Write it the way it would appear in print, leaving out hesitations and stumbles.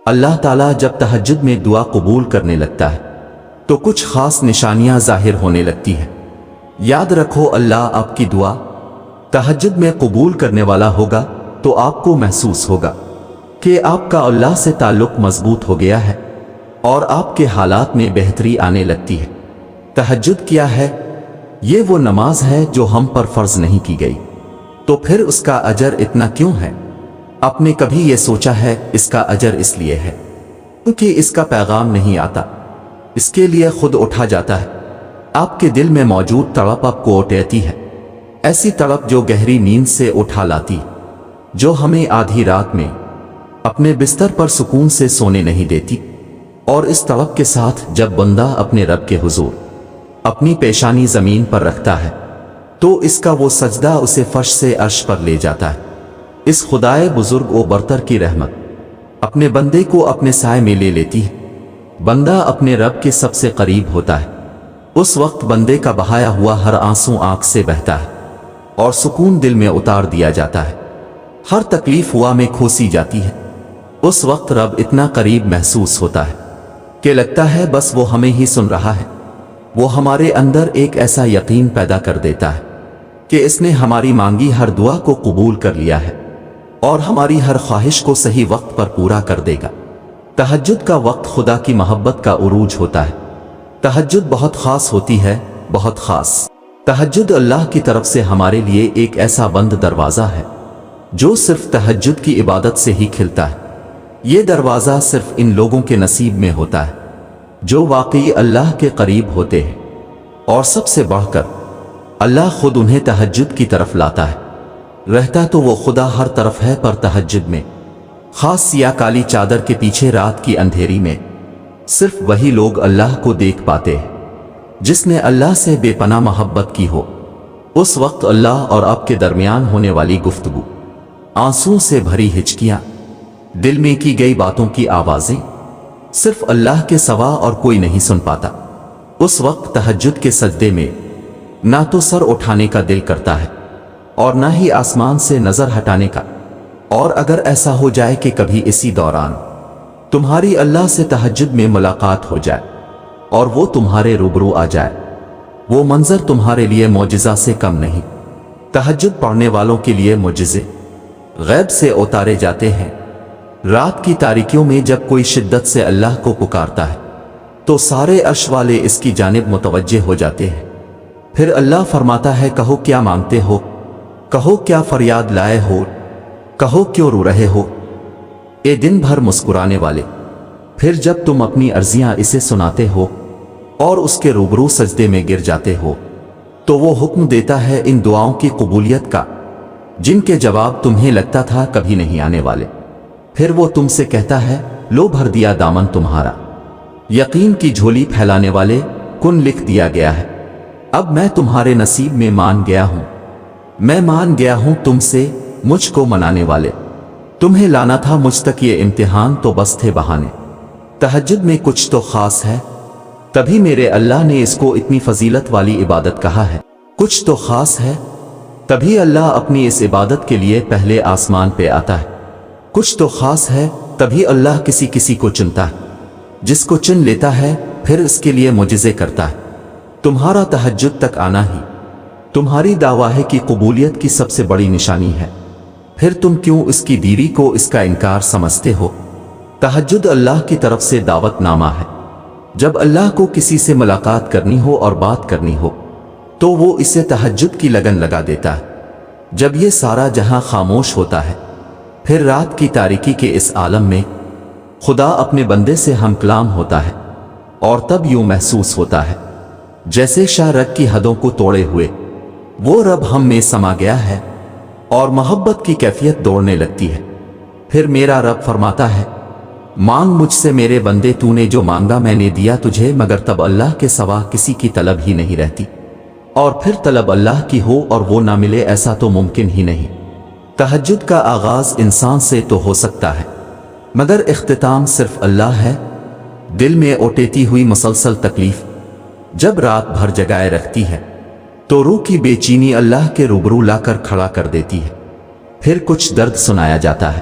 اللہ تعالیٰ جب تہجد میں دعا قبول کرنے لگتا ہے تو کچھ خاص نشانیاں ظاہر ہونے لگتی ہیں۔ یاد رکھو، اللہ آپ کی دعا تہجد میں قبول کرنے والا ہوگا تو آپ کو محسوس ہوگا کہ آپ کا اللہ سے تعلق مضبوط ہو گیا ہے اور آپ کے حالات میں بہتری آنے لگتی ہے۔ تہجد کیا ہے؟ یہ وہ نماز ہے جو ہم پر فرض نہیں کی گئی، تو پھر اس کا اجر اتنا کیوں ہے؟ آپ نے کبھی یہ سوچا ہے؟ اس کا اجر اس لیے ہے کیونکہ اس کا پیغام نہیں آتا، اس کے لیے خود اٹھا جاتا ہے۔ آپ کے دل میں موجود تڑپ آپ کو اٹھاتی ہے، ایسی تڑپ جو گہری نیند سے اٹھا لاتی، جو ہمیں آدھی رات میں اپنے بستر پر سکون سے سونے نہیں دیتی۔ اور اس تڑپ کے ساتھ جب بندہ اپنے رب کے حضور اپنی پیشانی زمین پر رکھتا ہے تو اس کا وہ سجدہ اسے فرش سے عرش پر لے جاتا ہے۔ اس خدائے بزرگ و برتر کی رحمت اپنے بندے کو اپنے سائے میں لے لیتی ہے۔ بندہ اپنے رب کے سب سے قریب ہوتا ہے، اس وقت بندے کا بہایا ہوا ہر آنسو آنکھ سے بہتا ہے اور سکون دل میں اتار دیا جاتا ہے، ہر تکلیف ہوا میں کھوسی جاتی ہے۔ اس وقت رب اتنا قریب محسوس ہوتا ہے کہ لگتا ہے بس وہ ہمیں ہی سن رہا ہے۔ وہ ہمارے اندر ایک ایسا یقین پیدا کر دیتا ہے کہ اس نے ہماری مانگی ہر دعا کو قبول کر لیا ہے اور ہماری ہر خواہش کو صحیح وقت پر پورا کر دے گا۔ تہجد کا وقت خدا کی محبت کا عروج ہوتا ہے۔ تہجد بہت خاص ہوتی ہے، بہت خاص۔ تہجد اللہ کی طرف سے ہمارے لیے ایک ایسا بند دروازہ ہے جو صرف تہجد کی عبادت سے ہی کھلتا ہے۔ یہ دروازہ صرف ان لوگوں کے نصیب میں ہوتا ہے جو واقعی اللہ کے قریب ہوتے ہیں، اور سب سے بڑھ کر اللہ خود انہیں تہجد کی طرف لاتا ہے۔ رہتا تو وہ خدا ہر طرف ہے، پر تہجد میں خاص سیاہ کالی چادر کے پیچھے رات کی اندھیری میں صرف وہی لوگ اللہ کو دیکھ پاتے ہیں جس نے اللہ سے بے پناہ محبت کی ہو۔ اس وقت اللہ اور آپ کے درمیان ہونے والی گفتگو، آنسوں سے بھری ہچکیاں، دل میں کی گئی باتوں کی آوازیں صرف اللہ کے سوا اور کوئی نہیں سن پاتا۔ اس وقت تہجد کے سجدے میں نہ تو سر اٹھانے کا دل کرتا ہے اور نہ ہی آسمان سے نظر ہٹانے کا۔ اور اگر ایسا ہو جائے کہ کبھی اسی دوران تمہاری اللہ سے تہجد میں ملاقات ہو جائے اور وہ تمہارے روبرو آ جائے، وہ منظر تمہارے لیے معجزہ سے کم نہیں۔ تہجد پڑھنے والوں کے لیے معجزے غیب سے اتارے جاتے ہیں۔ رات کی تاریکیوں میں جب کوئی شدت سے اللہ کو پکارتا ہے تو سارے عرش والے اس کی جانب متوجہ ہو جاتے ہیں۔ پھر اللہ فرماتا ہے، کہو کیا مانگتے ہو، کہو کیا فریاد لائے ہو، کہو کیوں رو رہے ہو اے دن بھر مسکرانے والے۔ پھر جب تم اپنی عرضیاں اسے سناتے ہو اور اس کے روبرو سجدے میں گر جاتے ہو تو وہ حکم دیتا ہے ان دعاؤں کی قبولیت کا جن کے جواب تمہیں لگتا تھا کبھی نہیں آنے والے۔ پھر وہ تم سے کہتا ہے، لو بھر دیا دامن تمہارا، یقین کی جھولی پھیلانے والے، کن لکھ دیا گیا ہے۔ اب میں تمہارے نصیب میں مان گیا ہوں، میں مان گیا ہوں تم سے، مجھ کو منانے والے۔ تمہیں لانا تھا مجھ تک یہ امتحان تو بس تھے بہانے۔ تہجد میں کچھ تو خاص ہے، تبھی میرے اللہ نے اس کو اتنی فضیلت والی عبادت کہا ہے۔ کچھ تو خاص ہے، تبھی اللہ اپنی اس عبادت کے لیے پہلے آسمان پہ آتا ہے۔ کچھ تو خاص ہے، تبھی اللہ کسی کسی کو چنتا ہے، جس کو چن لیتا ہے پھر اس کے لیے معجزے کرتا ہے۔ تمہارا تہجد تک آنا ہی تمہاری دعویٰ کی قبولیت کی سب سے بڑی نشانی ہے، پھر تم کیوں اس کی دیری کو اس کا انکار سمجھتے ہو؟ تہجد اللہ کی طرف سے دعوت نامہ ہے۔ جب اللہ کو کسی سے ملاقات کرنی ہو اور بات کرنی ہو تو وہ اسے تہجد کی لگن لگا دیتا ہے۔ جب یہ سارا جہاں خاموش ہوتا ہے، پھر رات کی تاریکی کے اس عالم میں خدا اپنے بندے سے ہم کلام ہوتا ہے، اور تب یوں محسوس ہوتا ہے جیسے شاہ رگ کی حدوں کو توڑے ہوئے وہ رب ہم میں سما گیا ہے، اور محبت کی کیفیت دوڑنے لگتی ہے۔ پھر میرا رب فرماتا ہے، مانگ مجھ سے میرے بندے، تو نے جو مانگا میں نے دیا تجھے، مگر تب اللہ کے سوا کسی کی طلب ہی نہیں رہتی، اور پھر طلب اللہ کی ہو اور وہ نہ ملے، ایسا تو ممکن ہی نہیں۔ تہجد کا آغاز انسان سے تو ہو سکتا ہے، مگر اختتام صرف اللہ ہے۔ دل میں اوٹیتی ہوئی مسلسل تکلیف جب رات بھر جگائے رکھتی ہے تو روح کی بے چینی اللہ کے روبرو لا کر کھڑا کر دیتی ہے۔ پھر کچھ درد سنایا جاتا ہے،